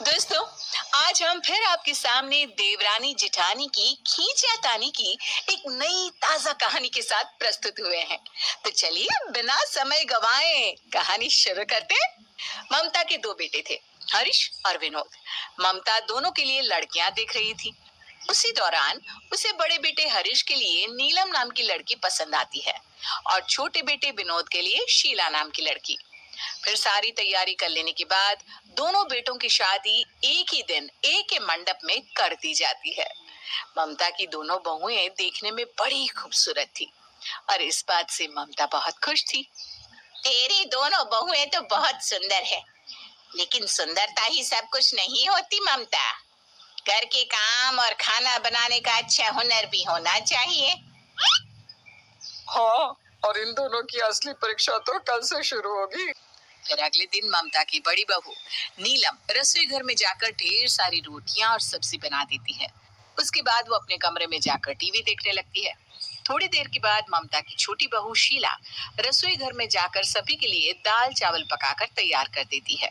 दोस्तों, आज हम फिर आपके सामने देवरानी जेठानी की खींचातानी की एक नई ताजा कहानी के साथ प्रस्तुत हुए हैं। तो चलिए बिना समय गवाए कहानी शुरू करते हैं। ममता के दो बेटे थे, हरीश और विनोद। ममता दोनों के लिए लड़कियां देख रही थी। उसी दौरान उसे बड़े बेटे हरीश के लिए नीलम नाम की लड़की पसंद आती है और छोटे बेटे विनोद के लिए शीला नाम की लड़की। फिर सारी तैयारी कर लेने के बाद दोनों बेटों की शादी एक ही दिन एक ही मंडप में कर दी जाती है। ममता की दोनों बहुएं देखने में बड़ी खूबसूरत थी और इस बात से ममता बहुत खुश थी। तेरी दोनों बहुएं तो बहुत सुंदर है, लेकिन सुंदरता ही सब कुछ नहीं होती ममता। घर के काम और खाना बनाने का अच्छा हुनर भी होना चाहिए। हाँ, और इन दोनों की असली परीक्षा तो कल से शुरू होगी। फिर अगले दिन ममता की बड़ी बहू नीलम रसोई घर में जाकर ढेर सारी रोटियां और सब्जी बना देती है। उसके बाद वो अपने कमरे में जाकर टीवी देखने लगती है। थोड़ी देर के बाद ममता की छोटी बहू शीला रसोई घर में जाकर सभी के लिए दाल चावल पकाकर तैयार कर देती है।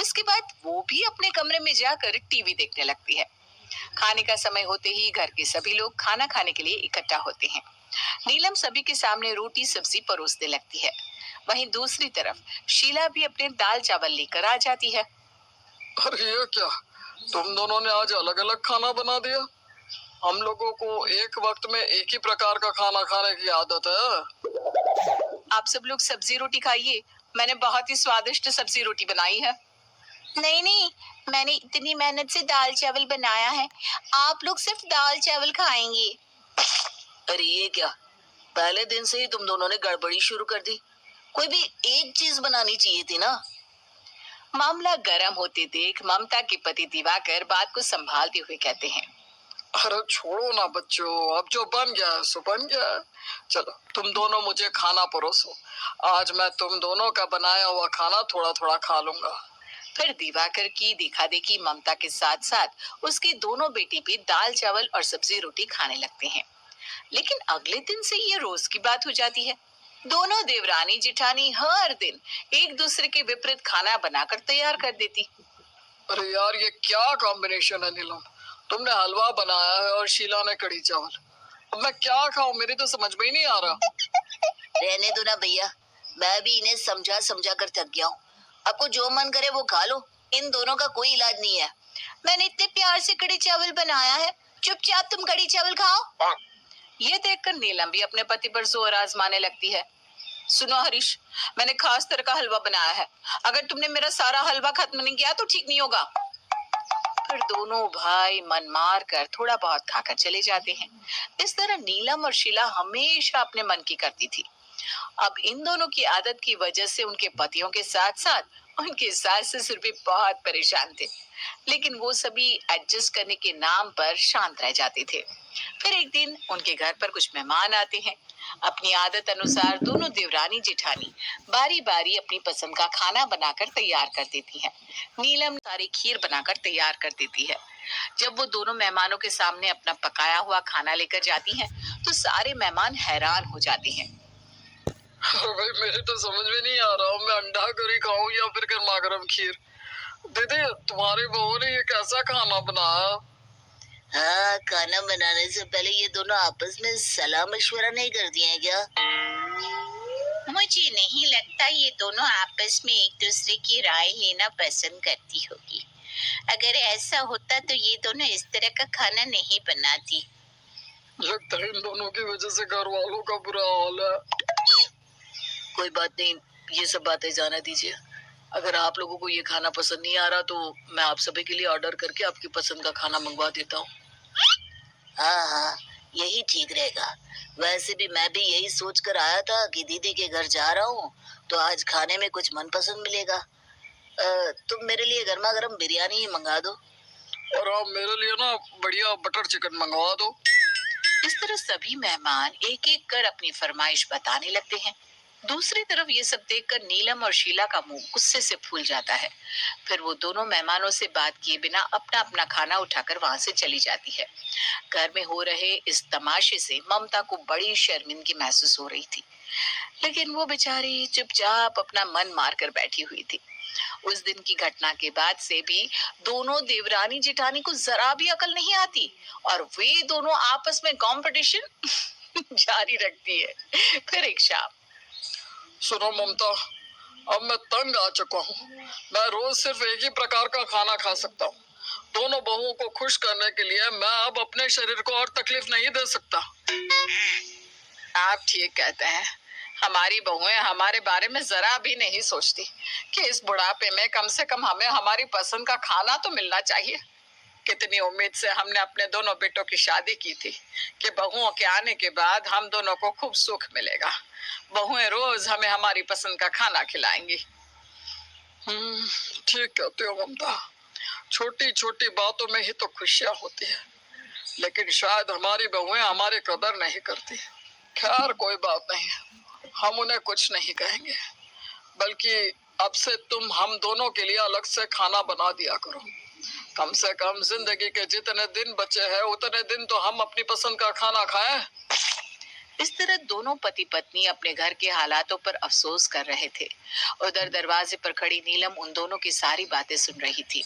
उसके बाद वो भी अपने कमरे में जाकर टीवी देखने लगती है। खाने का समय होते ही घर के सभी लोग खाना खाने के लिए इकट्ठा होते हैं। नीलम सभी के सामने रोटी सब्जी परोसने लगती है। वहीं दूसरी तरफ शीला भी अपने दाल चावल लेकर आ जाती है। अरे ये क्या, तुम दोनों ने आज अलग अलग खाना बना दिया। हम लोगों को एक वक्त में एक ही प्रकार का खाना खाने की आदत है। आप सब लोग सब्जी रोटी खाइए, मैंने बहुत ही स्वादिष्ट सब्जी रोटी बनाई है। नहीं नहीं, मैंने इतनी मेहनत से दाल चावल बनाया है, आप लोग सिर्फ दाल चावल खाएंगे। अरे ये क्या, पहले दिन से ही तुम दोनों ने गड़बड़ी शुरू कर दी। कोई भी एक चीज बनानी चाहिए थी ना। मामला गर्म होते देख ममता के पति दिवाकर बात को संभालते हुए कहते हैं। अरे छोड़ो ना बच्चों, अब जो बन गया है सो बन गया है। चलो तुम दोनों मुझे खाना परोसो। आज मैं तुम दोनों का बनाया हुआ खाना थोड़ा थोड़ा खा लूंगा। फिर दिवाकर की देखा देखी ममता के साथ साथ उसके दोनों बेटे भी दाल चावल और सब्जी रोटी खाने लगते हैं। लेकिन अगले दिन से ये रोज की बात हो जाती है। दोनों देवरानी जेठानी हर दिन एक दूसरे के विपरीत खाना बनाकर तैयार कर देती। अरे यार, ये क्या कॉम्बिनेशन है नीलम। तुमने हलवा बनाया है और शीला ने कढ़ी चावल। अब मैं क्या खाऊं, मेरी तो समझ में ही नहीं आ रहा। रहने दो ना भैया, मैं भी इन्हें समझा समझा कर थक गया हूँ। आपको जो मन करे वो खा लो, इन दोनों का कोई इलाज नहीं है। मैंने इतने प्यार से कढ़ी चावल बनाया है, चुपचाप तुम कढ़ी चावल खाओ। ये देखकर नीलम भी अपने पति पर जोर आजमाने लगती है। सुनो हरीश, मैंने खास तरह का हलवा बनाया है, अगर तुमने मेरा सारा हलवा खत्म नहीं किया तो ठीक नहीं होगा। फिर दोनों भाई मन मार कर थोड़ा बहुत खाकर चले जाते हैं। इस तरह नीलम और शीला हमेशा अपने मन की करती थी। अब इन दोनों की आदत की वजह से उनके पतियों के साथ साथ उनके सास ससुर भी बहुत परेशान थे, लेकिन वो सभी एडजस्ट करने के नाम पर शांत रह जाते थे। फिर एक दिन उनके घर पर कुछ मेहमान आते हैं। अपनी आदत अनुसार दोनों देवरानी जेठानी बारी बारी अपनी पसंद का खाना बनाकर तैयार कर देती हैं। नीलम सारी खीर बनाकर तैयार कर देती है। जब वो दोनों मेहमानों के सामने अपना पकाया हुआ खाना लेकर जाती हैं, तो सारे मेहमान हैरान हो जाते हैं। भाई मेरे तो समझ में नहीं आ रहा हूँ, मैं अंडा करी खाऊं या फिर गर्मा गर्म खीर। दीदी, तुम्हारी बहू ने ये कैसा खाना बनाया? हाँ, खाना बनाने से पहले ये दोनों आपस में सलाह मशवरा नहीं करती हैं क्या? मुझे नहीं लगता ये दोनों आपस में एक दूसरे की राय लेना पसंद करती होगी। अगर ऐसा होता तो ये दोनों इस तरह का खाना नहीं बनाती। लगता है इन दोनों की वजह से घर वालों का बुरा हाल है। कोई बात नहीं, ये सब बातें जाने दीजिए। अगर आप लोगों को ये खाना पसंद नहीं आ रहा तो मैं आप सभी के लिए ऑर्डर करके आपकी पसंद का खाना मंगवा देता हूँ। हाँ हाँ, यही ठीक रहेगा। वैसे भी मैं भी यही सोच कर आया था कि दीदी के घर जा रहा हूँ तो आज खाने में कुछ मनपसंद मिलेगा। तुम मेरे लिए गर्मा गर्म बिरयानी ही मंगा दो। और आप मेरे लिए ना बढ़िया बटर चिकन मंगवा दो। इस तरह सभी मेहमान एक एक कर अपनी फरमाइश बताने लगते हैं। दूसरी तरफ ये सब देखकर नीलम और शीला का मुंह गुस्से से फूल जाता है। फिर वो दोनों मेहमानों से बात किए बिना अपना अपना खाना उठाकर वहां से चली जाती है। घर में हो रहे इस तमाशे से ममता को बड़ी शर्मिंदगी महसूस हो रही थी, लेकिन वो बेचारी चुपचाप अपना मन मार कर बैठी हुई थी। उस दिन की घटना के बाद से भी दोनों देवरानी जेठानी को जरा भी अकल नहीं आती और वे दोनों आपस में कंपटीशन जारी रखती है। फिर एक शाम, सुनो ममता, अब मैं तंग आ चुका हूँ। मैं रोज सिर्फ एक ही प्रकार का खाना खा सकता हूँ। दोनों बहुओं को खुश करने के लिए मैं अब अपने शरीर को और तकलीफ नहीं दे सकता। आप ठीक कहते हैं। हमारी बहुएं हमारे बारे में जरा भी नहीं सोचती कि इस बुढ़ापे में कम से कम हमें हमारी पसंद का खाना तो मिलना चाहिए। कितनी उम्मीद से हमने अपने दोनों बेटों की शादी की थी कि बहुओं के आने के बाद हम दोनों को खूब सुख मिलेगा। बहुएं रोज हमें हमारी पसंद का खाना खिलाएंगी। ठीक कहते हो ममता। छोटी छोटी बातों में ही तो खुशियां होती है, लेकिन शायद हमारी बहुएं हमारी कदर नहीं करती। खैर कोई बात नहीं, हम उन्हें कुछ नहीं कहेंगे, बल्कि अब से तुम हम दोनों के लिए अलग से खाना बना दिया करो। कम से कम जिंदगी के जितने दिन बचे हैं उतने दिन तो हम अपनी पसंद का खाना खाएं। इस तरह दोनों पति पत्नी अपने घर के हालातों पर अफसोस कर रहे थे। उधर दरवाजे पर खड़ी नीलम उन दोनों की सारी बातें सुन रही थी।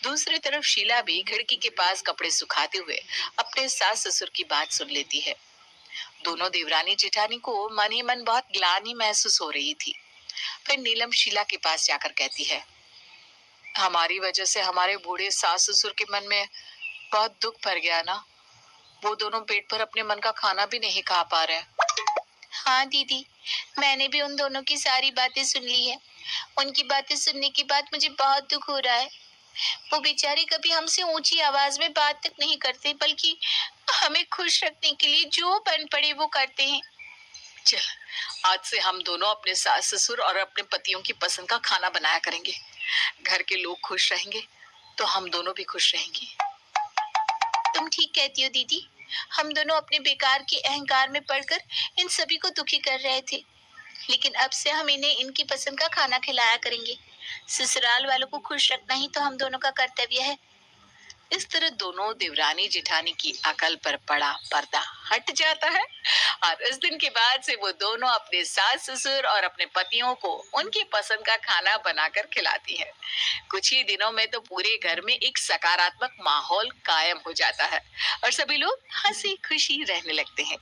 दूसरी तरफ शीला भी खिड़की के पास कपड़े सुखाते हुए अपने सास ससुर की बात सुन लेती है। दोनों देवरानी जेठानी को मन ही मन बहुत ग्लानि महसूस हो रही थी। फिर नीलम शीला के पास जाकर कहती है, हमारी वजह से हमारे बूढ़े सास ससुर के मन में बहुत दुख भर गया ना। वो दोनों पेट भर अपने मन का खाना भी नहीं खा पा रहे। हाँ दीदी, मैंने भी उन दोनों की सारी बातें सुन ली है। उनकी बातें सुनने के बाद मुझे बहुत दुख हो रहा है। वो बेचारे कभी हमसे ऊंची आवाज में बात तक नहीं करते, बल्कि हमें खुश रखने के लिए जो बन पड़े वो करते हैं। चल, आज से हम दोनों अपने सास ससुर और अपने पतियों की पसंद का खाना बनाया करेंगे। घर के लोग खुश रहेंगे तो हम दोनों भी खुश रहेंगे। तुम ठीक कहती हो दीदी। हम दोनों अपने बेकार के अहंकार में पड़कर इन सभी को दुखी कर रहे थे, लेकिन अब से हम इन्हें इनकी पसंद का खाना खिलाया करेंगे। ससुराल वालों को खुश रखना ही तो हम दोनों का कर्तव्य है। इस तरह दोनों देवरानी जेठानी की अकल पर पड़ा पर्दा हट जाता है और इस दिन के बाद से वो दोनों अपने सास ससुर और अपने पतियों को उनकी पसंद का खाना बनाकर खिलाती है। कुछ ही दिनों में तो पूरे घर में एक सकारात्मक माहौल कायम हो जाता है और सभी लोग हंसी खुशी रहने लगते हैं।